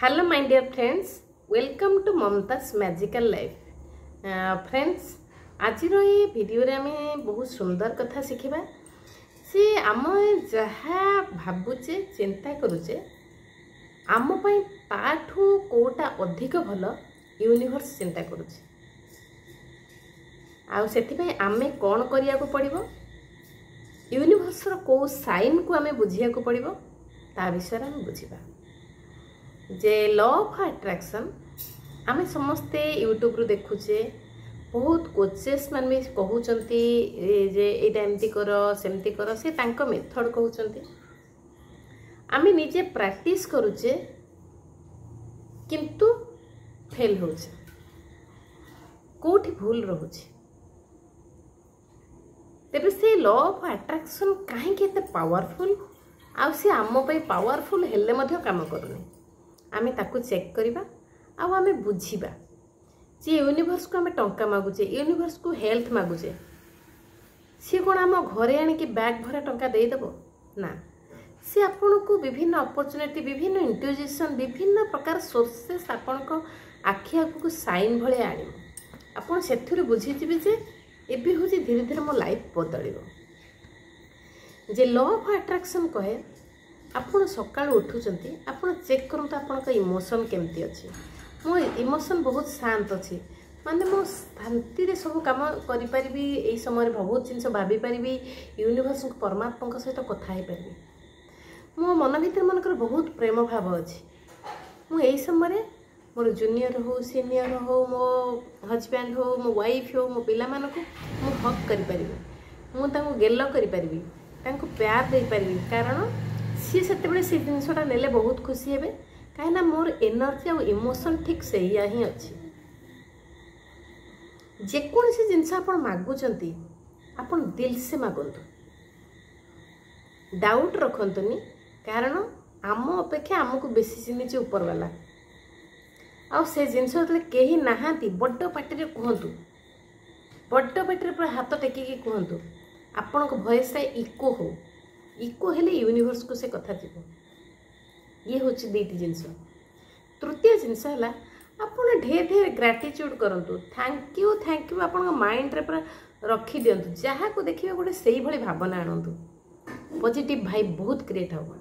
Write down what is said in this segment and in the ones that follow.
Hello my dear friends, welcome to Mamta's Magical Life. Friends, आज ये video रे हमें बहुत सुंदर कथा शिखिबा से आम जहाँ भावुचे चिंता करुचे आम पई ताठू कोटा अधिक भल यूनिवर्स चिंता करुचे आउ सेति पई आमे कोन करिया को पड़िबो यूनिवर्स रो को साइन को आमे बुझिया को पड़िबो ता विषय रे हम बुझिबा जे लॉ ऑफ अट्रैक्शन आमे समस्ते यूट्यूब रो देखुचे बहुत कोचेस मान भी कहउचंती जे एटा एमती करो सेमती करो से तांको मेथड कहउचंती आमे निजे प्रैक्टिस करूचे किंतु फेल होचे कोठी भूल रहुचे तेबे से लॉ ऑफ अट्रैक्शन काहे के एते पावरफुल आ से आम पई पावरफुल हेले मध्य काम करूनी आमे ताकू चेक करिबा आ आमे बुझिबा जे यूनिवर्स को आमे टंका मागुचे यूनिवर्स को हेल्थ मागुचे सी कोन आम घरे आनी कि बैग भरा टंका दे देबो ना सी आपन को विभिन्न अपॉर्चुनिटी विभिन्न इंट्यूजेशन विभिन्न प्रकार सोर्सेस आपन को आखि आगु को साइन भले आनी आपन सेथुर बुझि जिबे जे एबे होजी धीरे धीरे मो लाइफ बदलिबो जे लॉ ऑफ अट्रैक्शन कहे आपण सकाळ उठुचंती आपण चेक करंत आपण का इमोशन केमती अछि मो इमोशन बहुत शांत अछि माने मो शांति रे सब काम करि परिबी एई समय रे बहुत जिंस भाबी परिबी यूनिवर्स परमात्मा के सहित कथा हे परिबी मो मन भीतर मन कर बहुत प्रेम भाव अछि मो एई समय रे मोर जूनियर हो सीनियर हो मो हस्बैंड हो मो वाइफ हो मो पिला मानको मो हक करि परिबी मो तांको गेल्लो करि परिबी तांको प्यार दे परिबी कारण सी से जिनसटा नेले बहुत खुशी हेबे कहीं मोर एनर्जी और इमोशन ठीक से ही अच्छी जेकोसी जिनस आप मागुचंती आपण दिल से मागंतु डाउट रखंतुनी कारण आम अपेक्षा आमको बेसी चिन्हिचे ऊपर वाला आ से जिनस कहीं नहांती बड़ पार्टी कहतु बड़ पार्टी पूरा हाथ टेकिकी कहतु आपण भॉइस इको हो इको हेले यूनिवर्स को से कथा जीव ये हूँ दीटी जिनस तृतीय जिनस है आपड़ ढेर ढेर ग्राटिट्यूड करंतु थैंक यू आप माइंड रे पूरा रखी दिंतु जहाँ को देखिए गोटे से ही भावना आणतु पॉजिटिव वाइब बहुत क्रिएट हम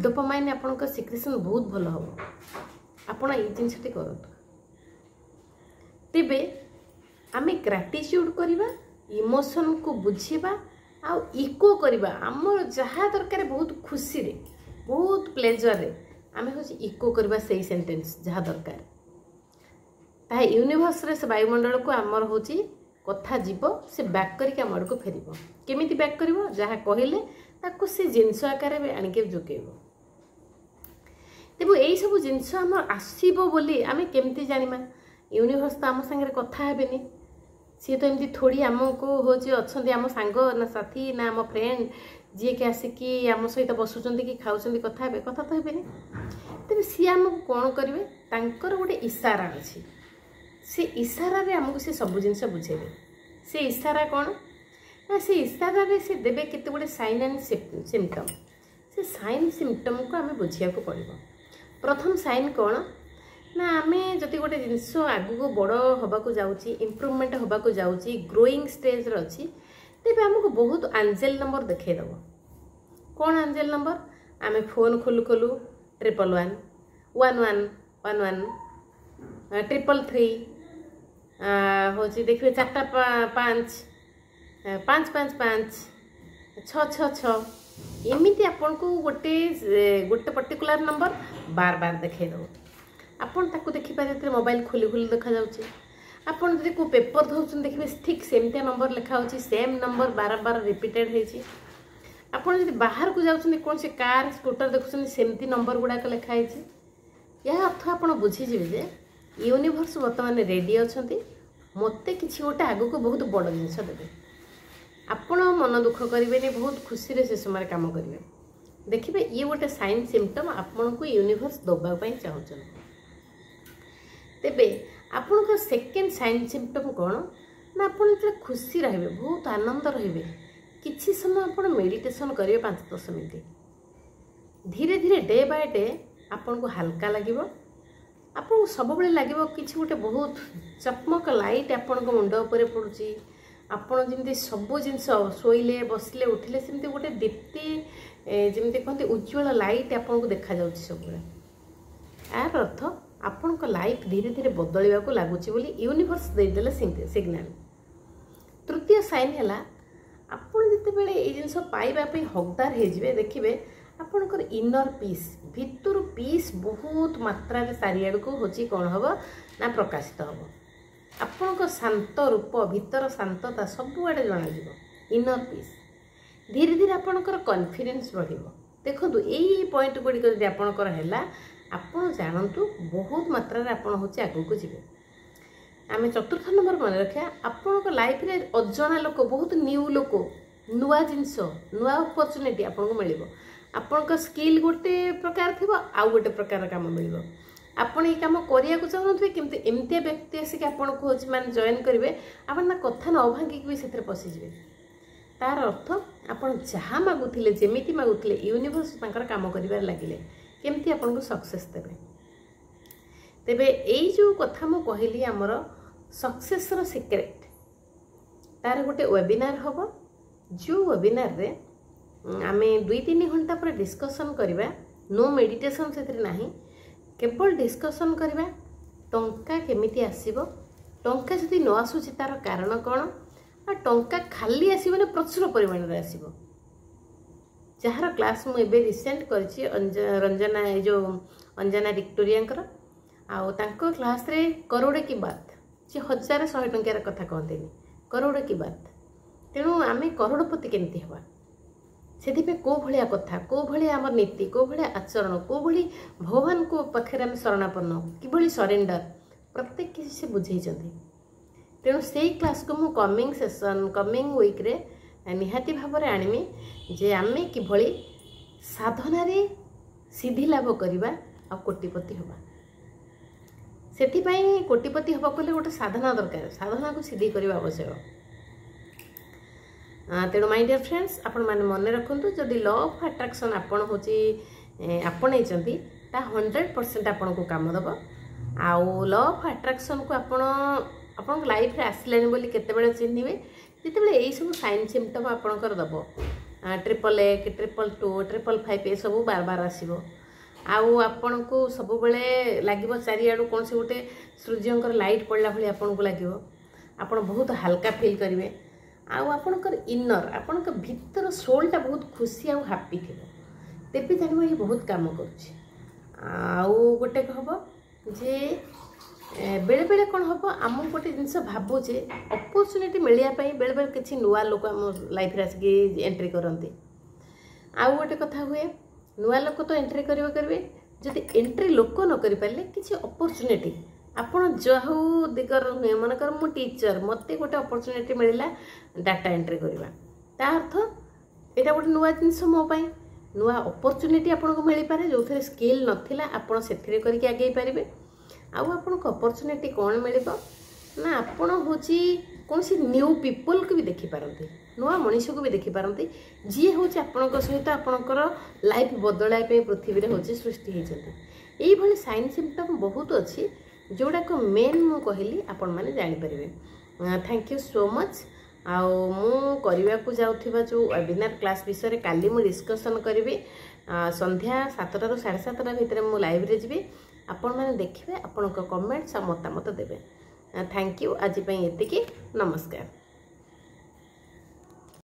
डोपामाइन आपन सिक्रेशन बहुत भल हम आपण ये जिनसटी करंतु तेबे आमे ग्राटिट्यूड करिबा इमोशन को बुझिबा आ इको करिबा हमर जहाँ दरकार बहुत खुशी रे बहुत प्लेजर रे आमे हो इको करिबा सही सेंटेंस जहाँ दरकार ता यूनिवर्स रे से वायुमंडल को हमर होची कथा जीव से बैक करके हमर को फेरिबो केमिति बैक करिवो जहाँ कहिले ताको से जिंस आकार में आनिके जोकेबो तेबो एई सब जिंस हमर आसीबो बोली आमे केमिति जानिमा यूनिवर्स त हम संगे कथा हेबेनी सी तो एमती थोड़ी आमको हूँ अच्छा आम सांग ना साथी ना आम फ्रेंड जी के आसिकी आम सहित बसुँच कि खाऊँ कथा हे कथा तो हे तेज सी आमको कौन करेंगे तांकर गोटे इशारा अच्छी से इशारा रे आमको से सब जिनस बुझेबे से इशारा कौन ना से इशारा रे से देवे केते गोटे साइन एंड सिम्पटम से साइन सिम्पटम को आम बुझिया को पड़ो प्रथम साइन कौन ना आमे जदि गोटे जिनस आगु बड़ होबाकू जाउची इम्प्रूवमेंट होबाकू जाउची ग्रोइंग स्टेज रे अछि तेबे हमको बहुत एंजल नंबर देखे दबो कोन एंजल नंबर आमे फोन खोलु खोलु 111 11 11 333 होची देखिबे 4 5 5 5 6 6 6 एमिति आपन को गोटे पर्टिकुलर नंबर बार बार देखे दबो आपन ताको देखि पारे मोबाइल खोली खोली देखा जाउची आपन जदि को पेपर धौछन देखिबे ठीक सेमते नंबर लिखा होची सेम नंबर बार बार रिपीटेड हेची आपन जदि बाहर को जाउछन कोन से कार स्कूटर देखुछन सेमती नंबर गुडा को लिखा हेची यह अर्थ आपन बुझी जिवे जे यूनिवर्स वर्तमान रेडी अछंती मते किछि गोटे आगु को बहुत बड़ जिंस देबे आपन मन दुख करिवेनी बहुत खुशी रे से समय काम करिवे देखिबे ये गोटे साइन सिम्पटम आपन को यूनिवर्स दबा पई चाहछन तेबे आपन का सेकेंड साइन सिम्पटम कौन ना आपन जो खुशी रहिबे बहुत आनंद रहिबे किछि समय आपन मेडिटेशन करिवे 5-10 मिनिट धीरे धीरे डे बाय डे आपन को हल्का लगे आपको सब लगे कि गोटे बहुत चकमक लाइट आपण मुंड उपर पड़ुची आपण जमी सब जिनस शोले बसिले उठिले सेमती गोटे दीप्ति जमी कहते उज्ज्वल लाइट आपन को देखा जाउची सब यार अर्थ आपण लाइफ धीरे धीरे बदलवा को लगुच यूनिवर्स देदेले सिग्नाल। तृतीय साइन है आपड़ जिते ये जिनस पाइबापी हकदार हो देखिए आपणकर इनर पीस भितर पीस बहुत मात्रा चारिआड़ को हूँ कौन हम ना प्रकाशित हम आपण शांत रूप भितर शांतता सबुआड़े जन इनर पीस धीरे धीरे आपणकर कॉन्फिडेंस बढ़ देखो यही पॉइंट गुड़िक जब आपणकर है आपण जानतु बहुत मात्रा आपड़ हूँ आगू को जी आम चतुर्थ नंबर मन रखा आपण लाइफ रे अजଣା लोक बहुत न्यू लोक नुआ जिनस नुआ अपॉर्चुनिटी आपको मिल आपण स्किल गोटे प्रकार थी आउ गोटे प्रकार काम मिल आपण ये कम करने को चाहूँ केमती एमती व्यक्ति आसिक आपन को मान जॉइन करेंगे आप ना कथा न भांगिक भी से पशिजे तार अर्थ आपड़ जहाँ मागुले जमी मागुले यूनिवर्स काम कर लगे केमती आपन को सक्सेस देवे तेबे यही जो कथा मु कहली आमर सक्सेस रो सीक्रेट तार गोटे वेबिनार हम जो वेबिनार रे आमे 2-3 घंटा पर डिस्कशन करवा नो मेडिटेशन से नहीं केवल डिस्कशन करवा टंका केमिति आसीबो टंका जदि न आसुची तार कारण कौन आ टंका खाली आसीबो प्रचुर परिमाण रे आसीबो जार क्लास मुझे रिसेंट करी रंजना जो अंजना विक्टोरिया आउ क्लास रे करोड़े की बात जे 1000-100 टंकार कथा कहते करोड़ की बात तेणु आम करोड़पति केमती हवा से को भलिया कथा को भलिया आम नीति को भलिया आचरण को भली भगवान को पाखे आम शरणापन्न कि सरेंडर प्रत्येक किसी से बुझे तेणु से क्लास को मु कमिंग सेशन कमिंग वीक रे निहाती भाव में आनमी जे आम कि साधन सिद्धि लाभ करवा आ कोटिपति हवा से कोटिपति हवा कले गोटे साधना दरकार साधना को सिद्धि करने आवश्यक तेणु माय डियर फ्रेंड्स आपण मैंने मन रखु जदि लॉ ऑफ अट्रैक्शन आपण हूँ आपणई 100% आपण को काम दब आउ लॉ ऑफ अट्रैक्शन को आपण लाइफ रे आसलानी बोली केतेबेले चिन्हिबे जितेबाला यही सब साइन सिम्पटम आपणकर दब 888 222 555 ये सब बार बार आसो आउ आपण को सब लगे चारिआड़ कौन से गोटे सूर्यंकर लाइट पड़ला भाई आपन को लगे आप बहुत हल्का फील करेंगे आपणकर इनर आपण भीतर सोलटा बहुत खुशी आउ हैप्पी थी तेबे जानव ये बहुत काम गोटे हम जे बेले बेले कौन हम आम गोटे जिनस भावुचे अपॉर्चुनिटी मिलवाई बेले बेले किसी नुआ लोक आम लाइफ आसिक एंट्री करते आउ गोटे कथा हुए नुआ लोक तो एंट्री करेंगे जदि एंट्री लोक न कर पारे किसी अपॉर्चुनिटी आपण जो दिगर नुहे मनकर मु टीचर मत गोटे अपॉर्चुनिटी मिलला डाटा एंट्री करवा ता अर्थ यहाँ गोटे नुआ जिनस मोपाई नुआ अपॉर्चुनिटी आपन को मिल पारे जो थे स्किल नथिला आपण से करके आगे पारे आउ आपन को अपॉर्चुनिटी कौन मिल ना आपण हूँ कौन सी न्यू पीपल को भी देखिपारती नुआ मनीष को भी देखिपारती जी हूँ आपण सहित आपणकर लाइफ बदलाइए पृथ्वी हूँ सृष्टि होती यही साइन सिम्पटम बहुत अच्छी जोड़ाक मेन मु कहली आपण मैंने जानीपारे। थैंक यू सो मच आउ मु करने को जाऊँगा जो वेबिनार क्लास विषय काली मु डिस्कसन करी संध्या 7टा ରୁ 7:30 भितर मु लाइव रे जी आपण मैंने देखिए आपण कमेंट्स और मतामत देवे। थैंक यू आज एतिकी नमस्कार।